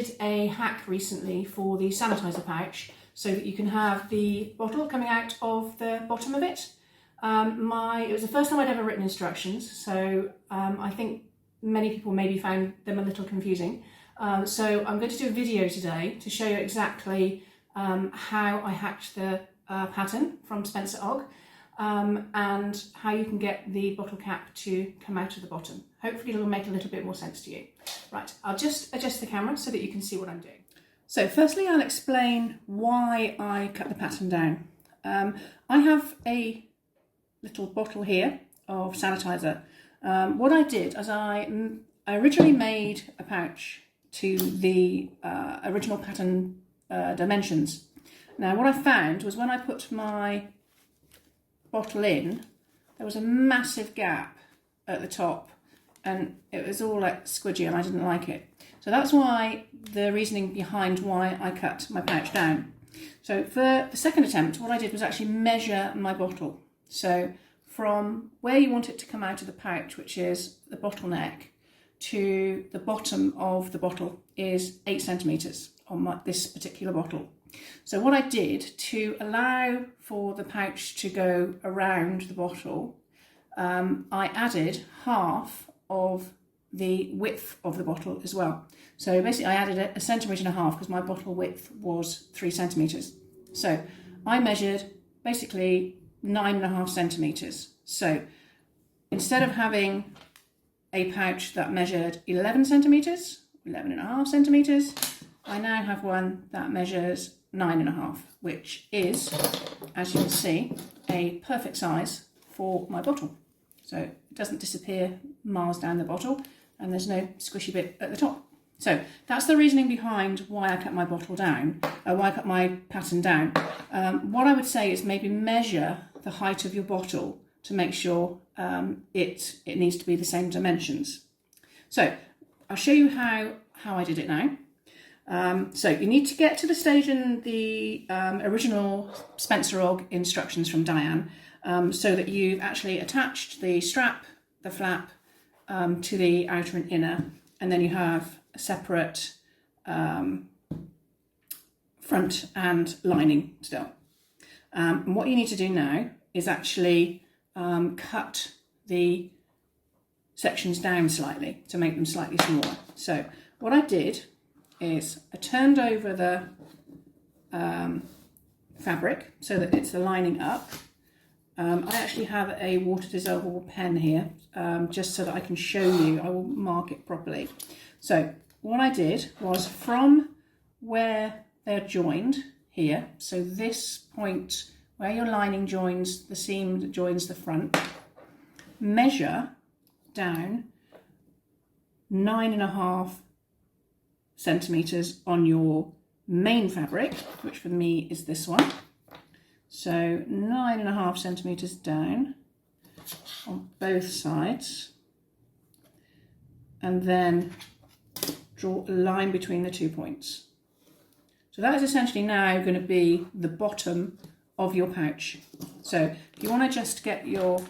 did a hack recently for the sanitizer pouch so that you can have the bottle coming out of the bottom of it. It was the first time I'd ever written instructions, so I think many people maybe found them a little confusing. So I'm going to do a video today to show you exactly how I hacked the pattern from Spencer Og and how you can get the bottle cap to come out of the bottom. Hopefully it'll make a little bit more sense to you. Right, I'll just adjust the camera so that you can see what I'm doing. So firstly I'll explain why I cut the pattern down. I have a little bottle here of sanitizer. What I did is I originally made a pouch to the original pattern dimensions. Now what I found was when I put my bottle in, there was a massive gap at the top and it was all like squidgy and I didn't like it. So that's why the reasoning behind why I cut my pouch down. So for the second attempt, what I did was actually measure my bottle. So from where you want it to come out of the pouch, which is the bottleneck, to the bottom of the bottle is 8 centimetres on this particular bottle. So what I did to allow for the pouch to go around the bottle, I added half of the width of the bottle as well. So basically I added a centimetre and a half because my bottle width was 3 centimetres. So I measured basically 9.5 centimetres. So instead of having a pouch that measured 11 centimetres, 11.5 centimetres, I now have one that measures 9.5, which is, as you can see, a perfect size for my bottle. So it doesn't disappear miles down the bottle and there's no squishy bit at the top. So that's the reasoning behind why I cut my bottle down, why I cut my pattern down. What I would say is maybe measure the height of your bottle to make sure it needs to be the same dimensions. So I'll show you how I did it now. So you need to get to the stage in the original Spencer Og instructions from Diane so that you've actually attached the strap, the flap to the outer and inner, and then you have a separate front and lining still. And what you need to do now is actually cut the sections down slightly to make them slightly smaller. So what I did is I turned over the fabric so that it's the lining up. I actually have a water dissolvable pen here just so that I can show you. I will mark it properly. So what I did was from where they're joined here, so this point where your lining joins the seam that joins the front, measure down 9.5 centimetres on your main fabric, which for me is this one. So 9.5 centimetres down on both sides, and then draw a line between the 2 points. So that is essentially now going to be the bottom of your pouch. So if you want to just get your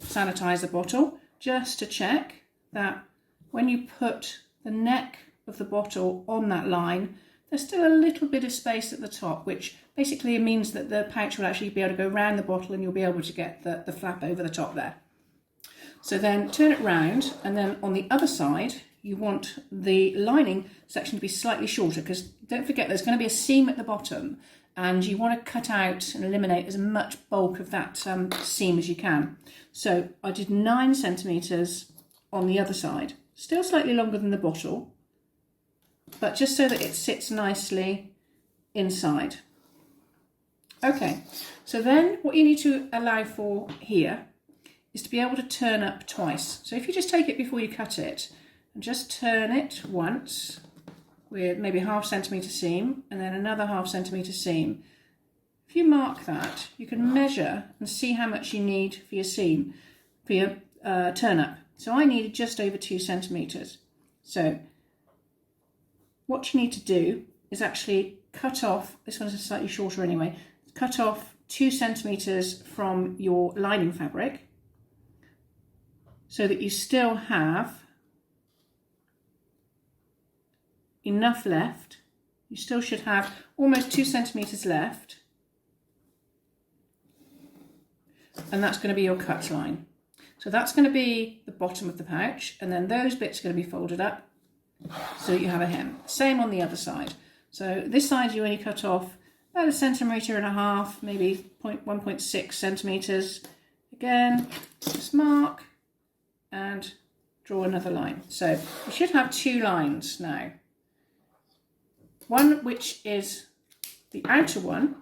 sanitizer bottle, just to check that when you put the neck of the bottle on that line, there's still a little bit of space at the top, which basically means that the pouch will actually be able to go around the bottle and you'll be able to get the flap over the top there. So then turn it round, and then on the other side you want the lining section to be slightly shorter, because don't forget there's going to be a seam at the bottom and you want to cut out and eliminate as much bulk of that seam as you can. So I did 9 centimetres on the other side, still slightly longer than the bottle, but just so that it sits nicely inside. Okay, so then what you need to allow for here is to be able to turn up twice. So if you just take it before you cut it and just turn it once with maybe 0.5 centimetre seam and then another 0.5 centimetre seam. If you mark that, you can measure and see how much you need for your seam, for your turn up. So I needed just over 2 centimetres. So what you need to do is actually cut off, this one's slightly shorter anyway, cut off 2 centimetres from your lining fabric so that you still have enough left. You still should have almost 2 centimetres left. And that's going to be your cut line. So that's going to be the bottom of the pouch, and then those bits are going to be folded up so that you have a hem. Same on the other side. So this side you only cut off about 1.5 centimetres, maybe 1.6 centimetres. Again, just mark and draw another line. So you should have 2 lines now. One which is the outer one,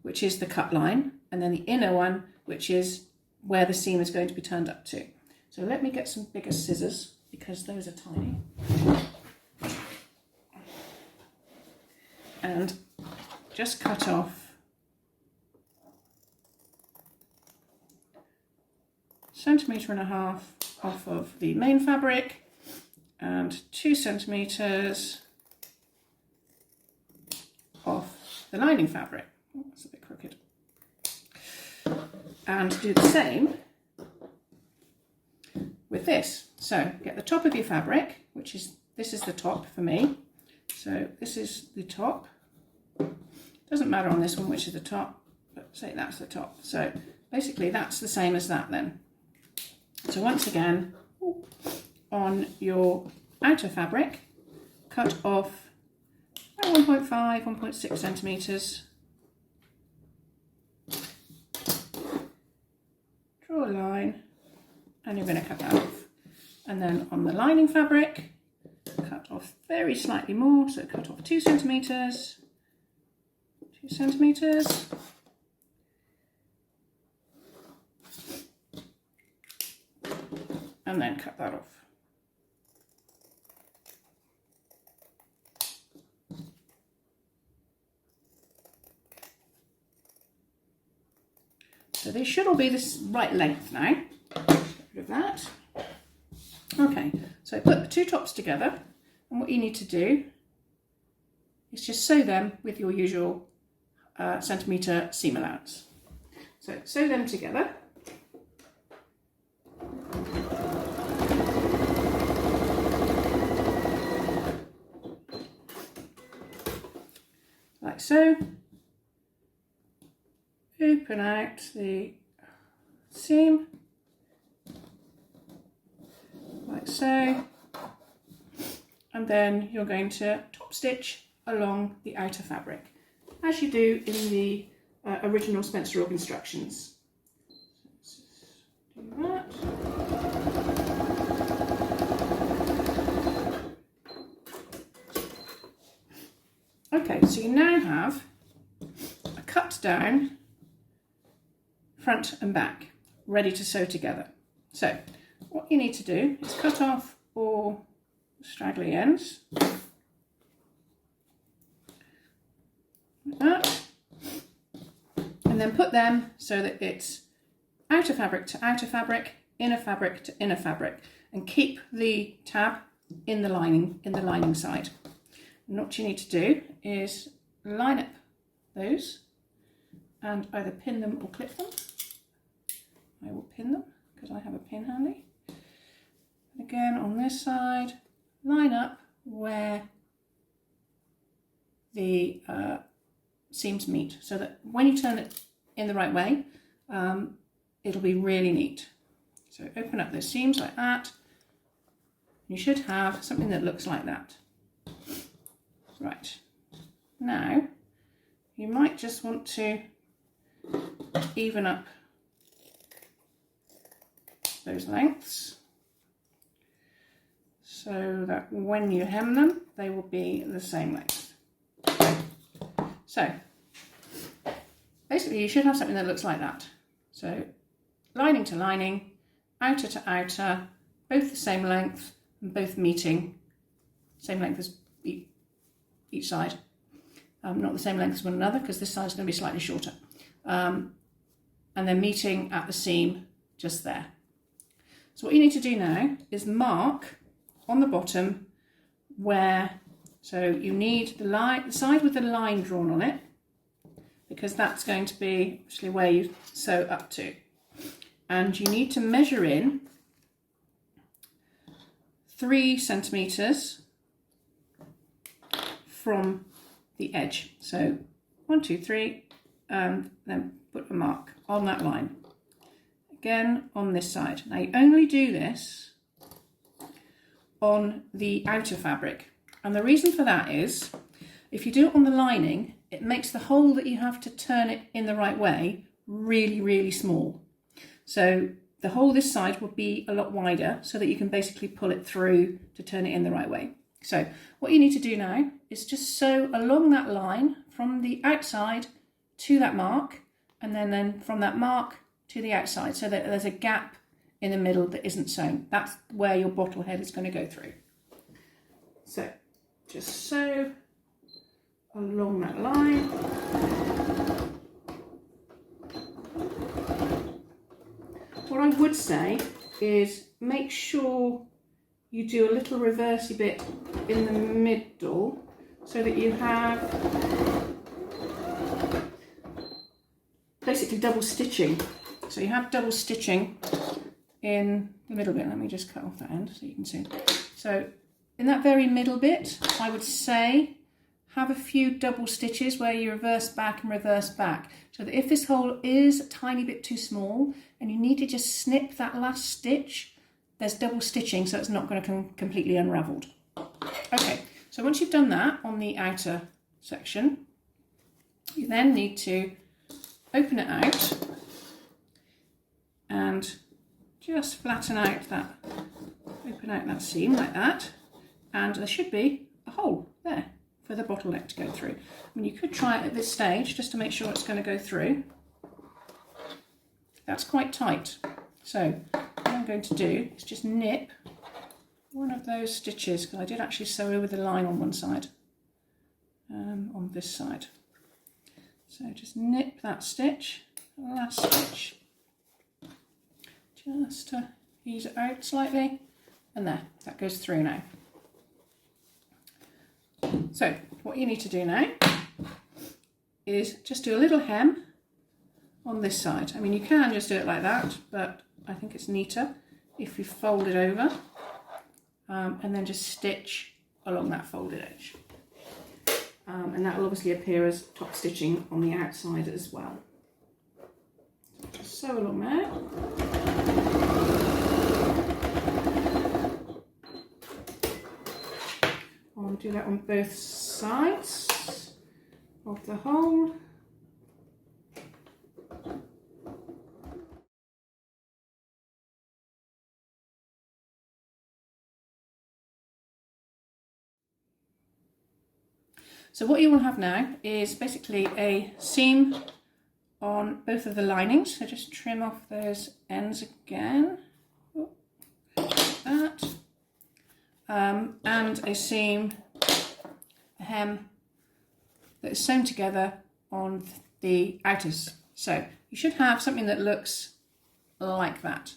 which is the cut line, and then the inner one, which is where the seam is going to be turned up to. So let me get some bigger scissors because those are tiny. And just cut off 1.5 centimetres off of the main fabric and 2 centimetres off the lining fabric. Oh, that's a bit crooked. And do the same with this. So get the top of your fabric, which is, this is the top for me. So this is the top. Doesn't matter on this one which is the top, but say that's the top. So basically that's the same as that then. So once again, on your outer fabric, cut off 1.5, 1.6 centimetres. Draw a line, and you're going to cut that off. And then on the lining fabric, cut off very slightly more, so cut off 2 centimetres, 2 centimetres, and then cut that off. So they should all be this right length now. Get rid of that. Okay, so put the 2 tops together, and what you need to do is just sew them with your usual centimetre seam allowance. So sew them together. Like so. Open out the seam, like so, and then you're going to top stitch along the outer fabric, as you do in the original Spencer Org instructions. So do that. Okay, so you now have a cut down front and back, ready to sew together. So what you need to do is cut off all straggly ends, like that, and then put them so that it's outer fabric to outer fabric, inner fabric to inner fabric, and keep the tab in the lining side. And what you need to do is line up those and either pin them or clip them. I will pin them because I have a pin handy. And again on this side, line up where the seams meet, so that when you turn it in the right way, it'll be really neat. So open up those seams like that. You should have something that looks like that. Right, now you might just want to even up those lengths so that when you hem them they will be the same length. So basically you should have something that looks like that. So lining to lining, outer to outer, both the same length and both meeting, same length as each side. Not the same length as one another because this side is going to be slightly shorter. And then meeting at the seam just there. So what you need to do now is mark on the bottom where, so you need the side with the line drawn on it, because that's going to be actually where you sew up to. And you need to measure in 3 centimetres from the edge. So 1, 2, 3, and then put a mark on that line. Again on this side. Now you only do this on the outer fabric, and the reason for that is if you do it on the lining, it makes the hole that you have to turn it in the right way really, really small. So the hole this side will be a lot wider so that you can basically pull it through to turn it in the right way. So what you need to do now is just sew along that line from the outside to that mark, and then from that mark to the outside, so that there's a gap in the middle that isn't sewn. That's where your bottle head is going to go through. So just sew along that line. What I would say is make sure you do a little reversey bit in the middle so that you have basically double stitching. So you have double stitching in the middle bit. Let me just cut off that end so you can see. So in that very middle bit, I would say have a few double stitches where you reverse back and reverse back, so that if this hole is a tiny bit too small and you need to just snip that last stitch, there's double stitching so it's not going to come completely unravelled. Okay, so once you've done that on the outer section, you then need to open it out and just flatten out that, open out that seam like that, and there should be a hole there for the bottleneck to go through. I mean, you could try it at this stage just to make sure it's going to go through. That's quite tight. So what I'm going to do is just nip one of those stitches, because I did actually sew over the line on one side, on this side. So just nip that stitch, last stitch, just to ease it out slightly, and there, that goes through now. So what you need to do now is just do a little hem on this side. I mean, you can just do it like that, but I think it's neater if you fold it over and then just stitch along that folded edge. And that will obviously appear as top stitching on the outside as well. Just sew along there. I'll do that on both sides of the hole. So what you will have now is basically a seam on both of the linings. So just trim off those ends again, like that. And a seam, a hem that is sewn together on the outers. So you should have something that looks like that.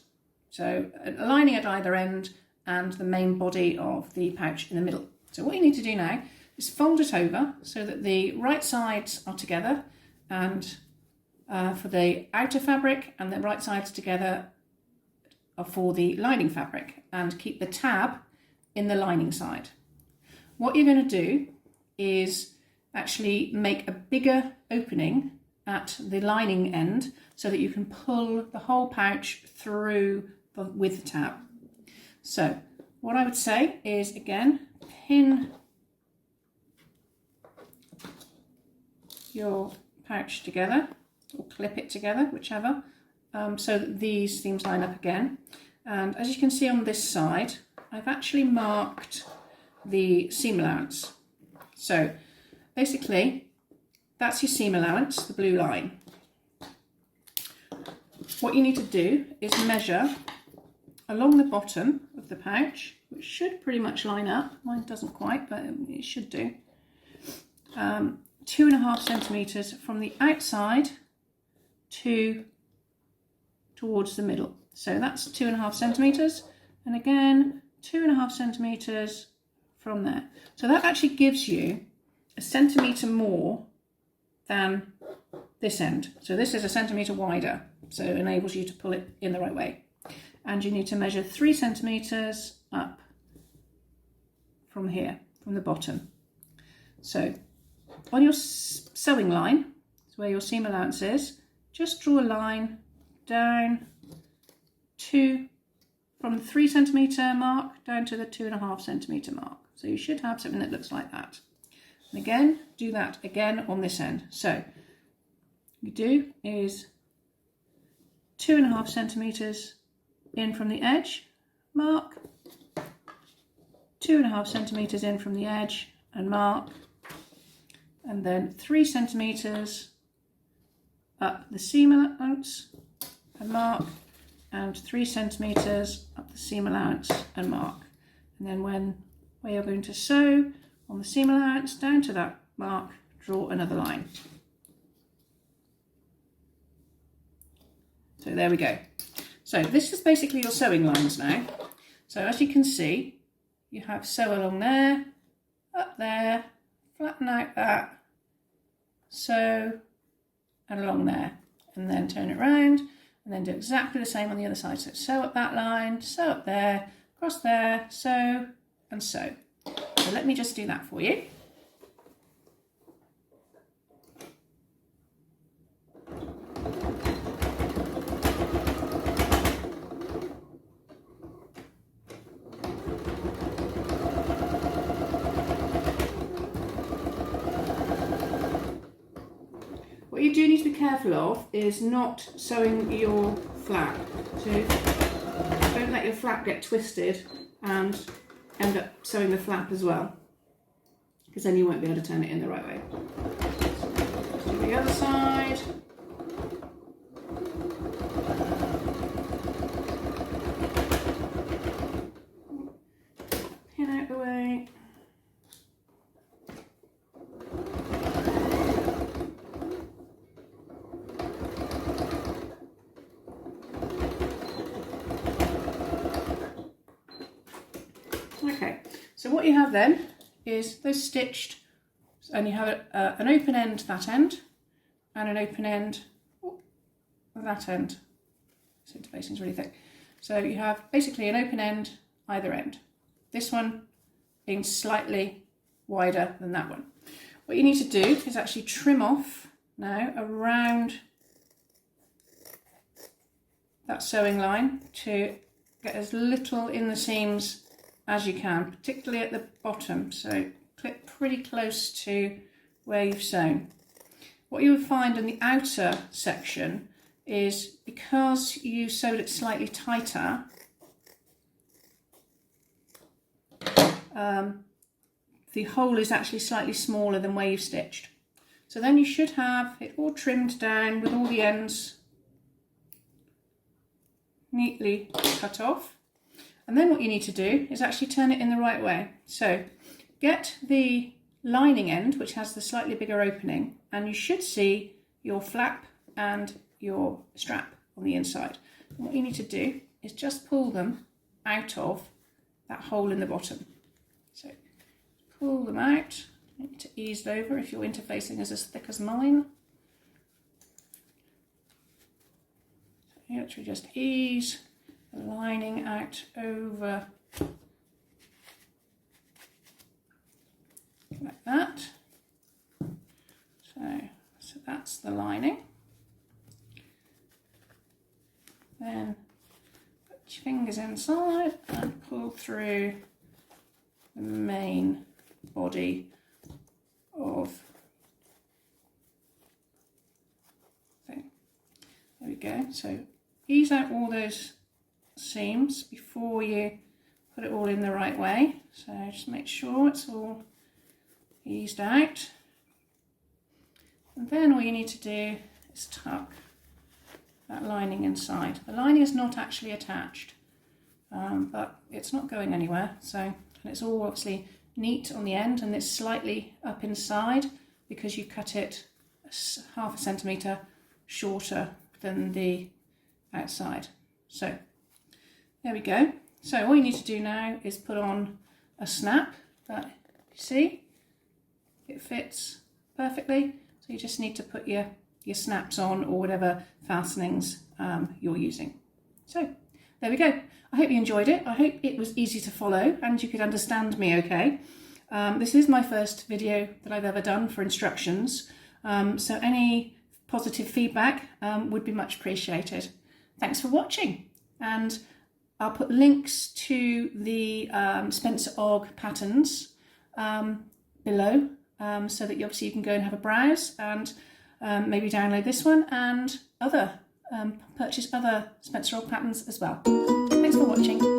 So a lining at either end and the main body of the pouch in the middle. So what you need to do now is fold it over so that the right sides are together, and for the outer fabric, and the right sides together are for the lining fabric, and keep the tab in the lining side. What you're going to do is actually make a bigger opening at the lining end so that you can pull the whole pouch through with the tab. So what I would say is, again, pin your pouch together or clip it together, whichever, so that these seams line up again. And as you can see on this side, I've actually marked the seam allowance. So basically that's your seam allowance, the blue line. What you need to do is measure along the bottom of the pouch, which should pretty much line up. Mine doesn't quite, but it should do. 2.5 centimetres from the outside towards the middle. So that's 2.5 centimetres, and again 2.5 centimetres from there. So that actually gives you 1 centimetre more than this end. So this is 1 centimetre wider, so it enables you to pull it in the right way. And you need to measure 3 centimetres up from here, from the bottom. So on your sewing line, where your seam allowance is, just draw a line down from the 3 centimetre mark down to the 2.5 centimetre mark. So you should have something that looks like that. And again, do that again on this end. So you do is 2.5 centimetres in from the edge, mark, 2.5 centimetres in from the edge and mark, and then 3 centimetres up the seam allowance and mark, and 3 centimetres up the seam allowance and mark. And then where you're going to sew on the seam allowance down to that mark, draw another line. So there we go. So this is basically your sewing lines now. So as you can see, you have sew along there, up there, flatten out that, sew, and along there, and then turn it round, and then do exactly the same on the other side. So sew up that line, sew up there, across there, sew, and sew. So let me just do that for you. What you do need to be careful of is not sewing your flap. So don't let your flap get twisted and end up sewing the flap as well, because then you won't be able to turn it in the right way. Let's do the other side. Pin out the way. Okay, so what you have then is those stitched, and you have an open end that end and an open end that end. This interfacing is really thick. So you have basically an open end either end. This one being slightly wider than that one. What you need to do is actually trim off now around that sewing line to get as little in the seams as you can, particularly at the bottom. So clip pretty close to where you've sewn. What you'll find in the outer section is, because you sewed it slightly tighter, the hole is actually slightly smaller than where you've stitched. So then you should have it all trimmed down with all the ends neatly cut off. And then what you need to do is actually turn it in the right way. So get the lining end, which has the slightly bigger opening, and you should see your flap and your strap on the inside. And what you need to do is just pull them out of that hole in the bottom. So pull them out. You need to ease over if your interfacing is as thick as mine. So you literally just ease the lining out over like that. So that's the lining. Then put your fingers inside and pull through the main body of thing. There we go. So ease out all those seams before you put it all in the right way. So just make sure it's all eased out. And then all you need to do is tuck that lining inside. The lining is not actually attached, but it's not going anywhere. So, and it's all obviously neat on the end, and it's slightly up inside because you cut it 0.5 centimetre shorter than the outside. So there we go. So all you need to do now is put on a snap that you see it fits perfectly. So you just need to put your snaps on, or whatever fastenings you're using. So there we go. I hope you enjoyed it. I hope it was easy to follow and you could understand me okay. This is my first video that I've ever done for instructions, so any positive feedback would be much appreciated. Thanks for watching, and I'll put links to the Spencer Ogg patterns below, so that you can go and have a browse and maybe download this one and purchase other Spencer Ogg patterns as well. Thanks for watching.